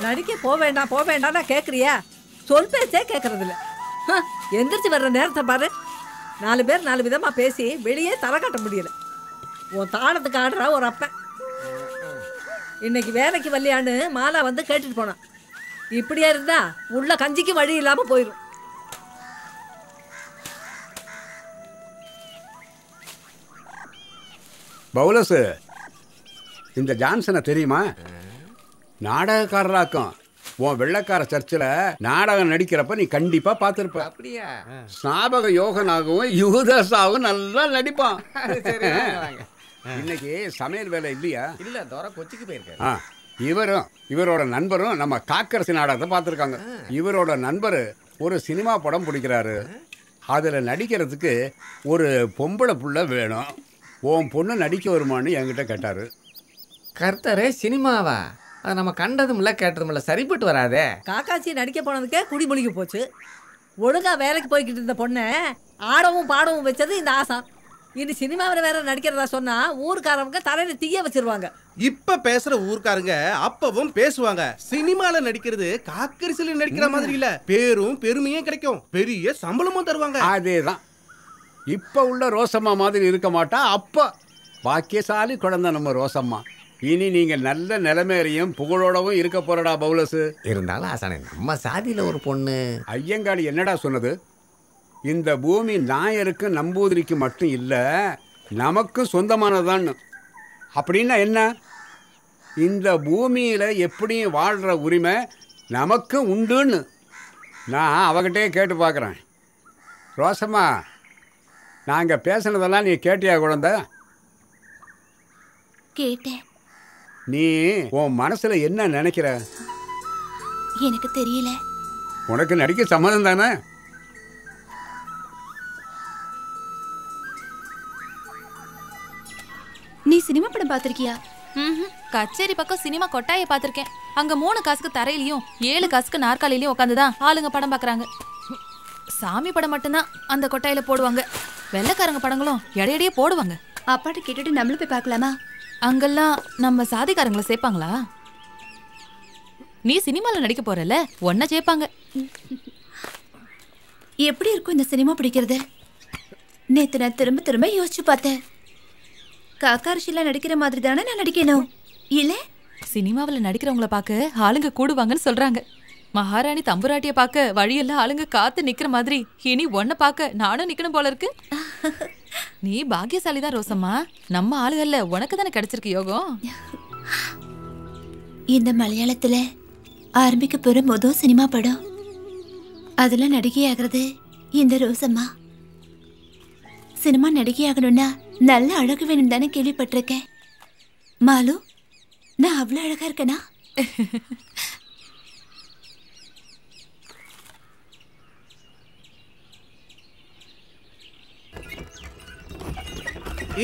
நடிக்க போக வேண்டாம்னா கேட்குறியா? சொல் பேச்சே கேட்கறதில்ல. எந்திரிச்சு வர்ற நேரத்தை பாரு. 4 பேர் 4 விதமாக பேசி வெளியே தலை கட்ட முடியல. உன் தாளத்துக்கு ஆடுறா ஒரு அப்பன். இன்னைக்கு வேலைக்கு வரலையான்னு மாலா வந்து கேட்டுட்டு போனான். இப்படியே இருந்தா உள்ள கஞ்சிக்கு வழி இல்லாமல் போயிடும். பவுலஸ், இந்த ஜான்சனை தெரியுமா? நாடகக்காரராக்கும். உன் வெள்ளக்கார சர்ச்சில் நாடகம் நடிக்கிறப்ப நீ கண்டிப்பா பார்த்துருப்ப. அப்படியா? ஸ்நாபக யோகனாகவும் யூதாஸாகவும் நல்லா நடிப்பான். இன்னைக்கு சமையல் வேலை இல்லையா? இல்ல, தோர கொச்சிக்கு போயிருக்காரு. இவரும் இவரோட நண்பரும் நம்ம காக்கரசி நாடகத்தை பார்த்துருக்காங்க. இவரோட நண்பர் ஒரு சினிமா படம் பிடிக்கிறாரு. அதில் நடிக்கிறதுக்கு ஒரு பொம்பளை புள்ள வேணும். உன் பொண்ணு நடிக்க வருமானு என்கிட்ட கேட்டார். கர்த்தரே சினிமாவா? அது நம்ம கண்டதும் இல்லை கேட்டதும் இல்லை, சரிப்பட்டு வராதே. காக்காச்சி நடிக்க போனதுக்கே குடிமொழிக்கு போச்சு. ஒழுங்கா வேலைக்கு போய்கிட்டு இருந்த பொண்ணை ஆடவும் பாடவும் வச்சது இந்த ஆசான். இனி சினிமாவில் வேற நடிக்கிறதா சொன்னா ஊருக்காரவங்க தலையில தீய வச்சிருவாங்க. இப்ப பேசுற ஊர்க்காரங்க அப்பவும் பேசுவாங்க. சினிமால நடிக்கிறது காக்கரிசில நடிக்கிற மாதிரி இல்ல. பேரும் பெருமையும் கிடைக்கும், பெரிய சம்பளமும் தருவாங்க. அதேதான். இப்ப உள்ள ரோசம்மா மாதிரி இருக்க மாட்டா. அப்ப பாக்கியசாலி குழந்தை நம்ம ரோசம்மா. இனி நீங்க நல்ல நிலைமையும் புகழோடவும் இருக்க போறடா பவுலஸ். இருந்தாலும் ஆசானே, நம்ம சாதியில ஒரு பொண்ணு. ஐயங்காளி என்னடா சொன்னது? இந்த பூமி நாயருக்கு நம்பூதிரிக்கு மட்டும் இல்லை, நமக்கும் சொந்தமானதான்னு. அப்படின்னா என்ன? இந்த பூமியில் எப்படியும் வாழ்கிற உரிமை நமக்கும் உண்டுன்னு நான் அவகிட்டே கேட்டு பார்க்குறேன். ரோசம்மா, நாங்கள் பேசுனதெல்லாம் நீ கேட்டியா குழந்தை? கேட்டேன். நீ உன் மனசில் என்ன நினைக்கிற? எனக்கு தெரியல. உனக்கு நடிக்க சம்மதம் தானே? நீ சினிமா படம் பார்த்திருக்கியா? கச்சேரி பக்கம் சினிமா கொட்டாயை பார்த்திருக்கேன். அங்க 3 காசுக்கு தரையிலையும் 7 காசுக்கு நாற்காலிலையும் உட்காந்துதான் ஆளுங்க படம் பார்க்கறாங்க. சாமி படம் மட்டும்தான் அந்த கொட்டாயில போடுவாங்க. வெள்ளைக்காரங்க படங்களும் இடையிடையே போடுவாங்க. அப்பாட்ட கேட்டுட்டு நம்மளும் போய் பார்க்கலாமா? அங்கெல்லாம் நம்ம சாதிக்காரங்களை சேர்ப்பாங்களா? நீ சினிமால நடிக்க போறல, ஒன்ன சேர்ப்பாங்க. எப்படி இருக்கும் இந்த சினிமா பிடிக்கிறது? நேத்து நான் திரும்ப திரும்ப யோசிச்சு பார்த்தேன். காக்காரிஷில நடிக்கிற மாதிரி தானே நான் நடிக்கணும், இல்ல? சினிமாவில் நடிக்கிறவங்கள பார்க்க ஆளுங்க கூடுவாங்கன்னு சொல்றாங்க. மகாராணி தம்புராட்டிய பார்க்க வழியெல்லாம் ஆளுங்க காத்து நிக்கிற மாதிரி இனி ஒன்ன பார்க்க நானும் நிக்கணும் போல இருக்கு. நீ பாக்கியசாலிதான் ரோசம்மா. நம்ம ஆளுகள்ல உனக்கு தானே கிடைச்சிருக்கு யோகம். இந்த மலையாளத்துல ஆரம்பிக்க போற முதல் சினிமா படம். அதுல நடிகையாகிறது இந்த ரோசம்மா. சினிமா நடிகையாகணும்னா நல்ல அழகு வேணும் தானே கேள்விப்பட்டிருக்கேன். மாலு, நான் அவ்வளவு அழகா இருக்கேனா?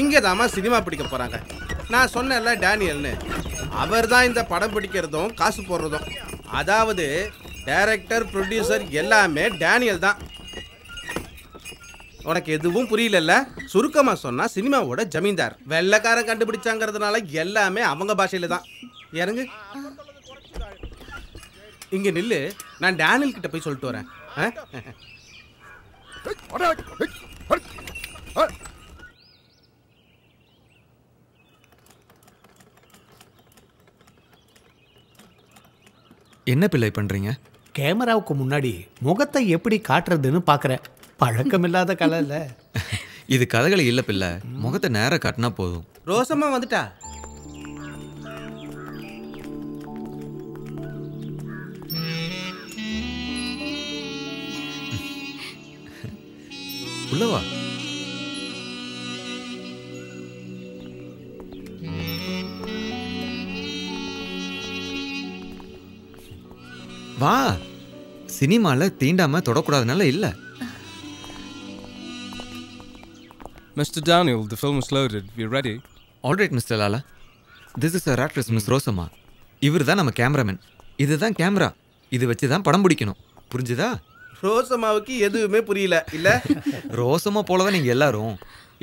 இங்கேதாம்மா சினிமா பிடிக்க போறாங்க. நான் சொன்னேன்ல டேனியல்னு, அவர் தான் இந்த படம் பிடிக்கிறதும் காசு போடுறதும். அதாவது டைரக்டர், ப்ரொடியூசர் எல்லாமே டேனியல் தான். உனக்கு எதுவும் புரியல? சுருக்கமா சொன்னா சினிமாவோட ஜமீன்தார். வெள்ளைக்காரன் கண்டுபிடிச்சாங்கிறதுனால எல்லாமே அவங்க பாஷையில தான். இறங்கு, இங்க நில்லு. நான் டேனியல் கிட்ட போய் சொல்லிட்டு வரேன். என்ன பிள்ளை பண்றீங்க? கேமராவுக்கு முன்னாடி முகத்தை எப்படி காட்டுறதுன்னு பார்க்குறேன். பழக்கம் இல்லாத கலை இல்ல இது. கதைகளை இல்ல பிள்ளை, முகத்தை நேரா காட்டினா போதும். ரோசம்மா வந்துட்டா? உள்ளவா. வா. சினிமால தீண்டாம தொடக்கூடாதுனால இல்ல. Mr. Daniel, the film is loaded. We're ready. All right, Mr. Lala. This is our actress, Miss Rosamma. இவர் தான் நம்ம கேமராமேன். இதுதான் கேமரா. இது வச்சு தான் படம் பிடிக்கணும். புரிஞ்சுதா? ரோசம்மாவுக்கு எதுவுமே புரியல இல்ல? ரோசம்மா போல தான் நீங்க எல்லாரும்.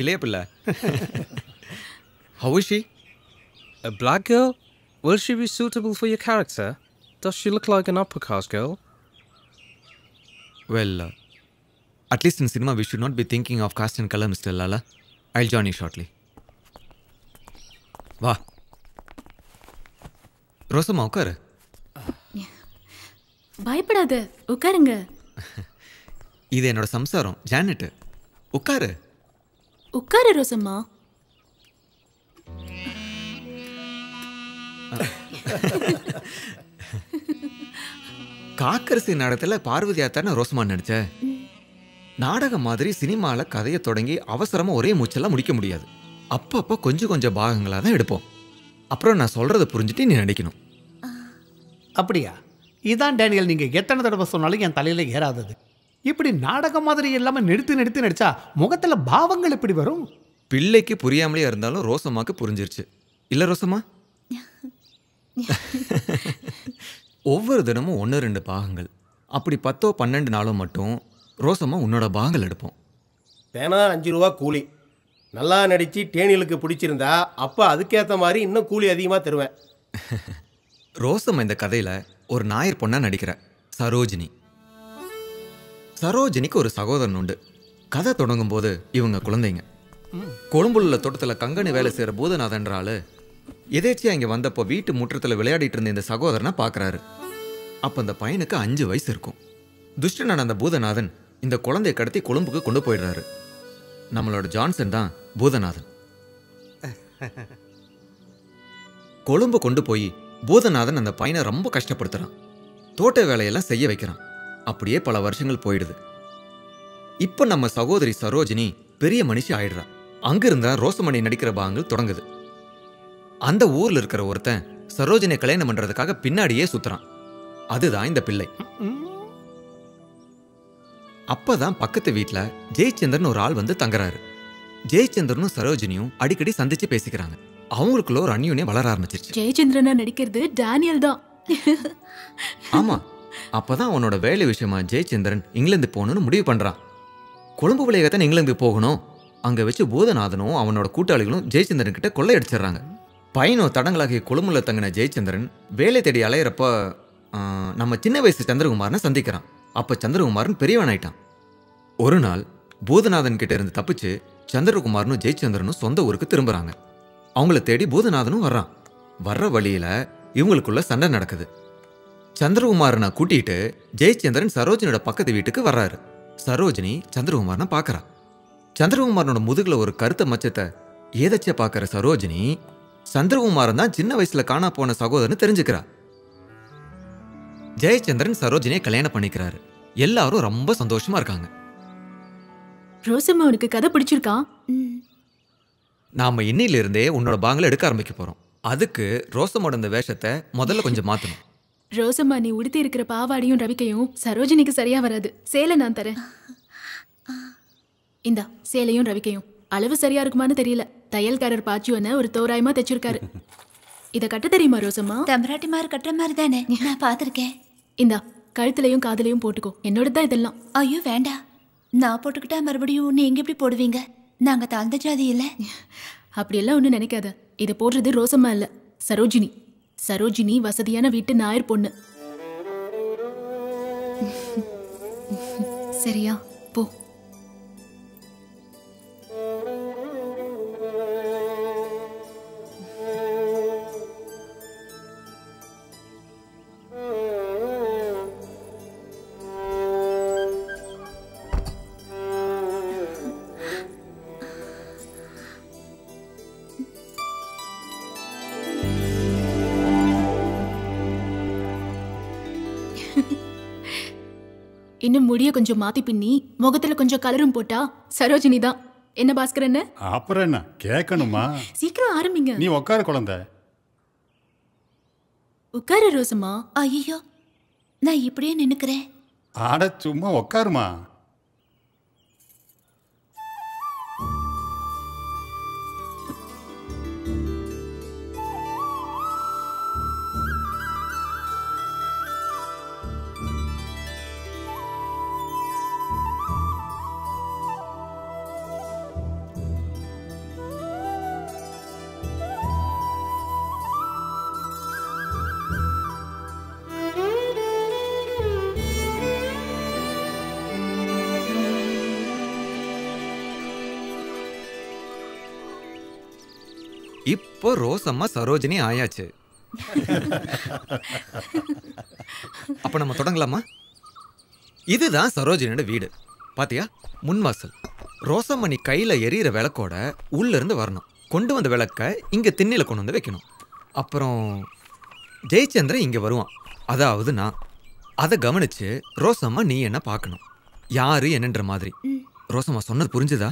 இல்லையா பிள்ளை? How is she? A black girl? Will she be suitable for your character? Does she look like an upper caste girl? Well, at least in cinema, we should not be thinking of caste and color, Mr. Lala. I'll join you shortly. வா ரோசம்மா உட்காரு. பயப்படாத, உட்காருங்க. இது என்னோட சம்சாரம் Janet. உட்காரு. உட்காரு ரோசம்மா. காக்கரசி நாடகத்தில் பார்வதி ஆத்தான ரோசம்மா நடிச்ச நாடகம் மாதிரி சினிமாவில் கதையை தொடங்கி அவசரமாக ஒரே மூச்செல்லாம் முடிக்க முடியாது. அப்பப்போ கொஞ்சம் கொஞ்சம் பாகங்களாக தான் எடுப்போம். அப்புறம் நான் சொல்கிறத புரிஞ்சுட்டு நீ நடிக்கணும். அப்படியா? இதான் டேனியல், நீங்கள் எத்தனை தடவை சொன்னாலும் என் தலையில் ஏறாதது. இப்படி நாடகம் மாதிரி இல்லாமல் நிறுத்தி நடிச்சா முகத்தில் பாவங்கள் எப்படி வரும்? பிள்ளைக்கு புரியாமலே இருந்தாலும் ரோசம்மாக்கு புரிஞ்சிருச்சு இல்லை ரோசம்மா? ஒவ்வொரு தினமும் 1-2 பாகங்கள், அப்படி 10-12 நாளும் மட்டும் ரோசம்மா உன்னோட பாகங்கள் எடுப்போம். தேனா 5 ரூபா கூலி. நல்லா நடித்து டேனியலுக்கு பிடிச்சிருந்தா அப்போ அதுக்கேற்ற மாதிரி இன்னும் கூலி அதிகமாக தருவேன். ரோசம்மா இந்த கதையில் ஒரு நாயர் பொண்ணா நடிக்கிற சரோஜினி. சரோஜினிக்கு ஒரு சகோதரன் உண்டு. கதை தொடங்கும் போது இவங்க குழந்தைங்க. கொழும்புள்ள தோட்டத்தில் கங்கணி வேலை செய்கிற பூதநாதன்ற ஆளு எதேச்சியா இங்கே வந்தப்போ வீட்டு முற்றத்தில் விளையாடிட்டு இருந்த இந்த சகோதரனை பார்க்குறாரு. அப்போ அந்த பையனுக்கு 5 வயசு இருக்கும். துஷ்டனான அந்த பூதநாதன் இந்த குழந்தையை கடத்தி கொழும்புக்கு கொண்டு போயிடுறாரு. நம்மளோட ஜான்சன் தான் பூதநாதன். கொழும்பு கொண்டு போய் பூதநாதன் அந்த பையனை ரொம்ப கஷ்டப்படுத்துறான். தோட்ட வேலையெல்லாம் செய்ய வைக்கிறான். அப்படியே பல வருஷங்கள் போயிடுது. இப்போ நம்ம சகோதரி சரோஜினி பெரிய மனுஷி ஆயிடுறா. அங்கிருந்தா ரோசமணி நடிக்கிற பாகங்கள் தொடங்குது. அந்த ஊர்ல இருக்கிற ஒருத்தன் சரோஜினை கல்யாணம் பண்றதுக்காக பின்னாடியே சுத்துறான். அதுதான் இந்த பிள்ளை. அப்பதான் பக்கத்து வீட்டுல ஜெயச்சந்திரன் ஒரு ஆள் வந்து தங்குறாரு. ஜெயச்சந்திரனும் சரோஜினியும் அடிக்கடி சந்திச்சு பேசிக்கிறாங்க. அவங்களுக்குள்ள ஒரு அந்யோன்யம் வளர ஆரம்பிச்சிருச்சு. ஜெயச்சந்திரனா நடிக்கிறது டேனியல் தான். ஆமா, அப்பதான் அவனோட வேலை விஷயமா ஜெயச்சந்திரன் இங்கிலாந்து போகணும்னு முடிவு பண்றான். கொழும்பு விளையகத்தான் இங்கிலாந்து போகணும். அங்க வச்சு பூதநாதனும் அவனோட கூட்டாளிகளும் ஜெயச்சந்திரன் கிட்ட கொள்ளையடிச்சிடறாங்க. பையனோ தடங்களாகிய கொழும்புல தங்கின ஜெயச்சந்திரன் வேலை தேடி அலையிறப்ப நம்ம சின்ன வயசு சந்திரகுமாரனை சந்திக்கிறான். அப்ப சந்திரகுமாரன் பெரியவன் ஆயிட்டான். ஒரு நாள் பூதநாதன் கிட்ட இருந்து தப்பிச்சு சந்திரகுமாரனும் ஜெயச்சந்திரனும் சொந்த ஊருக்கு திரும்புறாங்க. அவங்கள தேடி பூதநாதனும் வர்றான். வர்ற வழியில இவங்களுக்குள்ள சண்டை நடக்குது. சந்திரகுமாரனை கூட்டிட்டு ஜெயச்சந்திரன் சரோஜினியோட பக்கத்து வீட்டுக்கு வர்றாரு. சரோஜினி சந்திரகுமாரனை பார்க்கறா. சந்திரகுமாரனோட முதுகுல ஒரு கருத்த மச்சத்தை ஏதச்ச பார்க்கற சரோஜினி சந்திரகுமாரன் தான் சின்ன வயசுல காணா போன சகோதரன் தெரிஞ்சுக்கிறா. ஜெயச்சந்திரன் சரோஜினியை கல்யாணம் பண்ணிக்கிறாரு. எல்லாரும் ரொம்ப சந்தோஷமா இருக்காங்க. ரோசம்மா உனக்கு கதை பிடிச்சிருக்கா? நாம இன்னில இருந்தே உன்னோட பாங்களை எடுக்க ஆரம்பிக்க போறோம். அதுக்கு ரோசமோட இந்த வேஷத்தை முதல்ல கொஞ்சம் மாத்தணும். ரோசம்மா, நீ உடுத்தி இருக்கிற பாவாடையும் ரவிக்கையும் சரோஜினிக்கு சரியா வராது. சேலை நான் தரேன். இந்தா சேலையும் ரவிக்கையும். அளவு சரியா இருக்குமான்னு தெரியல. தையல்காரர் பாச்சுவன ஒரு தோராயமா தைச்சிருக்காரு. இத கட்ட தெரியுமா ரோசம்மா? தம்பராட்டிமார் கட்டுற மாதிரி தானே, நான் பார்த்துருக்கேன். இந்தா கழுத்துலையும் காதலையும் போட்டுக்கோ. என்னோட தான் இதெல்லாம். ஐயோ வேண்டாம், நான் போட்டுக்கிட்டா மறுபடியும் நீங்க எப்படி போடுவீங்க? நாங்க தாழ்ந்த ஜாதி இல்ல. அப்படியெல்லாம் ஒன்றும் நினைக்காத. இதை போடுறது ரோசம்மா இல்ல, சரோஜினி. சரோஜினி வசதியான வீட்டு நாயர் பொண்ணு. சரியா? போ. இன்னும் முடிய கொஞ்சம் மாத்தி பின்னி முகத்துல கொஞ்சம் கலரும் போட்டா சரோஜினி தான். என்ன பாஸ்கரன்? அப்புறம் என்ன கேட்கணுமா? சீக்கிரம் ஆரம்பிங்க. நீ உட்காரு குழந்தை. உட்காரு ரோசம்மா. ஐயோ, நான் இப்படியே நின்னுக்கிறேன். ஆட சும்மா உட்காருமா. இப்போ ரோசம்மா சரோஜினி ஆயாச்சு. அப்ப நம்ம தொடங்கலாமா? இதுதான் சரோஜினியோட வீடு. பாத்தியா, முன்வாசல். ரோசம்மா நீ கையில எரியிற விளக்கோட உள்ள இருந்து வரணும். கொண்டு வந்த விளக்க இங்க திண்ணில கொண்டு வந்து வைக்கணும். அப்புறம் ஜெயச்சந்திரன் இங்க வருவான், அதாவது நான். அதை கவனிச்சு ரோசம்மா நீ என்ன பார்க்கணும், யாரு என்னன்ற மாதிரி. ரோசம்மா சொன்னது புரிஞ்சுதா?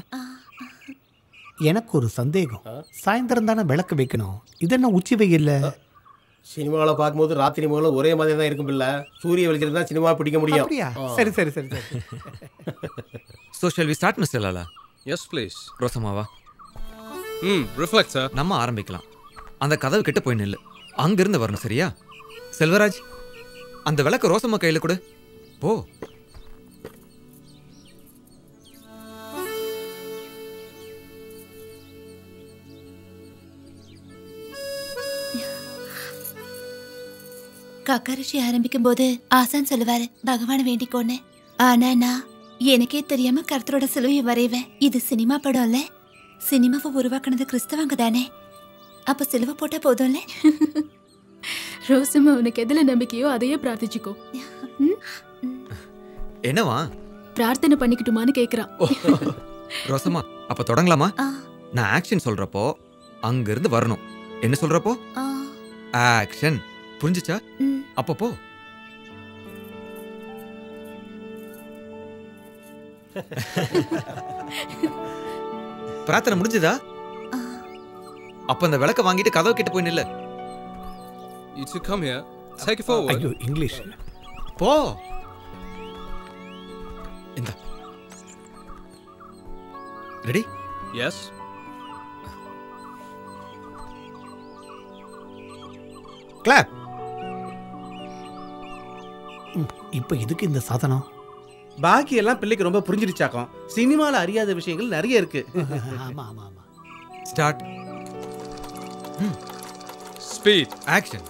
எனக்கு ஒரு சந்தேகம். சாயந்தரம் தானே விளக்கு வைக்கணும், இது என்ன உச்சி வெயில்ல? சினிமாவில் பார்க்கும்போது ராத்திரி முதல்ல ஒரே மாதிரி தான் இருக்கும் பிள்ளை. சூரிய வெளிச்சத்தில் தான் சினிமா பிடிக்க முடியும். அப்படியா? சரி சரி சரி சரி. So shall we start, Mr. Lala? Yes, please. ரோசம்மாவா? Reflect, sir. நம்ம ஆரம்பிக்கலாம். அந்த கதவு கிட்ட போய் நில்லு, அங்கிருந்து வரணும், சரியா? செல்வராஜ், அந்த விளக்க ரோசம்மா கையில கொடு. போ. கக்கரிஷி ஆரம்பிக்கும் போது ஆசான் சொல்லுவாரு, பகவான வேண்டிக்கோன்னு. ஆனா நான் எனக்கே தெரியாம கர்த்தரோட சிலுவையை வரைவேன். இது சினிமா படம்ல, சினிமாவை உருவாக்குனது கிறிஸ்தவங்க தானே, அப்ப சிலுவை போட்டா போதும்ல. ரோசம்மா உனக்கு எதுல நம்பிக்கையோ அதையே பிரார்த்திச்சுக்கோ. என்னவா பிரார்த்தனை பண்ணிக்கிட்டுமான்னு கேக்குறான். ரோசம்மா, அப்ப தொடங்கலாமா? நான் ஆக்ஷன் சொல்றப்போ அங்க இருந்து வரணும், என்ன சொல்றப்போ ஆக்ஷன். புரிஞ்சுச்சா? அப்பப்போ பிரார்த்தனை முடிஞ்சதா? அப்ப அந்த விளக்க வாங்கிட்டு கதவு கிட்ட போய் நில்ல. You two come here. Take it forward. ஐயோ, இங்கிலீஷ். போ. இந்த ரெடி? Yes. கிளாப். இப்போ இதுக்கு இந்த சாதனம்? பாக்கி எல்லாம் பிள்ளைக்கு ரொம்ப புரிஞ்சிருச்சாக்கும். சினிமாவில் அறியாத விஷயங்கள் நிறைய இருக்கு. ஆமா ஆமா ஆமா. ஸ்டார்ட். Speed. ஆக்ஷன்.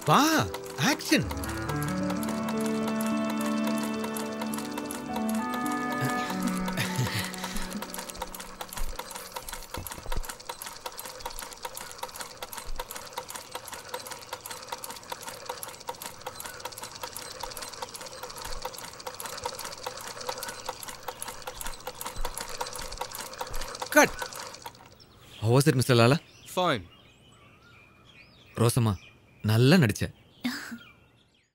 வா, action. Cut. How was it, Mr. Lala? Fine. Rosamma, நல்லா நடிச்ச.